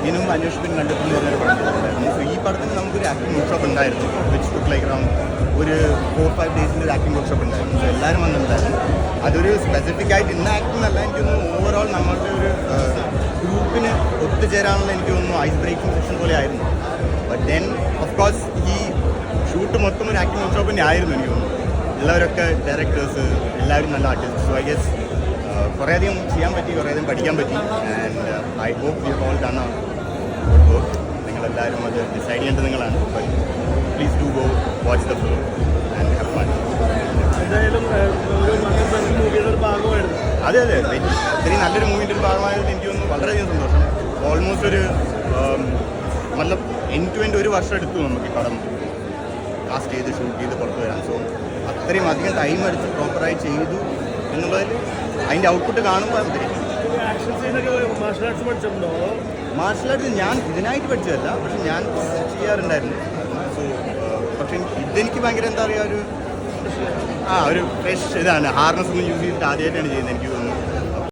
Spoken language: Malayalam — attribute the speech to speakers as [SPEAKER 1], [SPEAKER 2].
[SPEAKER 1] ഇതിനും അന്വേഷണത്തിന് കണ്ടെത്തുന്ന പറഞ്ഞൊരു പടത്തിലുണ്ടായിരുന്നു. സോ ഈ പടത്തിന് നമുക്കൊരു ആക്ടിംഗ് വർക്ക്ഷോപ്പ് ഉണ്ടായിരുന്നു, വിച്ച് ടുക്ക് ലൈക്ക് അറൗണ്ട് ഒരു 4-5 ഡേയ്സിൻ്റെ ഒരു ആക്ടിംഗ് വർക്ക്ഷോപ്പ് ഉണ്ടായിരുന്നു. സോ എല്ലാവരും വന്നിട്ടുണ്ടായിരുന്നു. അതൊരു സ്പെസിഫിക് ആയിട്ട് ഇന്ന ആക്ടിംഗ് അല്ല, എനിക്കൊന്ന് ഓവറോൾ നമ്മളുടെ ഒരു ഗ്രൂപ്പിന് ഒത്തുചേരാനുള്ള എനിക്ക് തോന്നുന്നു ഐസ് ബ്രേക്കിംഗ് സെക്ഷൻ പോലെ ആയിരുന്നു. ബട്ട് ദെൻ ഓഫ് കോഴ്സ് ഈ ഷൂട്ട് മൊത്തം ഒരു ആക്ടിംഗ് വർക്ക്ഷോപ്പിൻ്റെ ആയിരുന്നു എനിക്ക് തോന്നുന്നു. എല്ലാവരൊക്കെ ഡയറക്ടേഴ്സ്, എല്ലാവരും നല്ല ആർട്ടിസ്റ്റ്. സോ ഐ ഗെസ് കുറേയധികം ചെയ്യാൻ പറ്റി, കുറേയധികം പഠിക്കാൻ പറ്റി. And I hope you all done a good work. നിങ്ങളെല്ലാവരും അത് ഡിസൈഡ് ചെയ്യേണ്ടത് നിങ്ങളാണ്. But please do go watch the film and have fun. അതെ അതെ, ഇത്രയും നല്ലൊരു മൂവിൻ്റെ ഒരു ഭാഗമായതിൽ എനിക്ക് തോന്നുന്നു വളരെയധികം സന്തോഷം. ഓൾമോസ്റ്റ് ഒരു മതലബ് എൻഡ് ടു എൻഡ് ഒരു വർഷം എടുത്തു നമുക്ക് ഈ പടം കാസ്റ്റ് ചെയ്ത് ഷൂട്ട് ചെയ്ത് പുറത്ത് വരാൻ. സോ അത്രയും അധികം ടൈം എടുത്ത് പ്രോപ്പറായി ചെയ്തു എന്നുള്ളതിൽ അതിൻ്റെ ഔട്ട്പുട്ട് കാണുമ്പോൾ മാർഷൽ ആർട്സ് ഞാൻ ഇതിനായിട്ട് പഠിച്ചതല്ല, പക്ഷെ ഞാൻ ചെയ്യാറുണ്ടായിരുന്നു. സോ പക്ഷെ ഇതെനിക്ക് ഭയങ്കര എന്താ പറയുക ഒരു ഫ്രഷ് ഇതാണ്. ഹാർനസ് ഒന്നും യൂസ് ചെയ്തിട്ട് ആദ്യമായിട്ടാണ് ചെയ്യുന്നത് എനിക്ക് തോന്നുന്നു.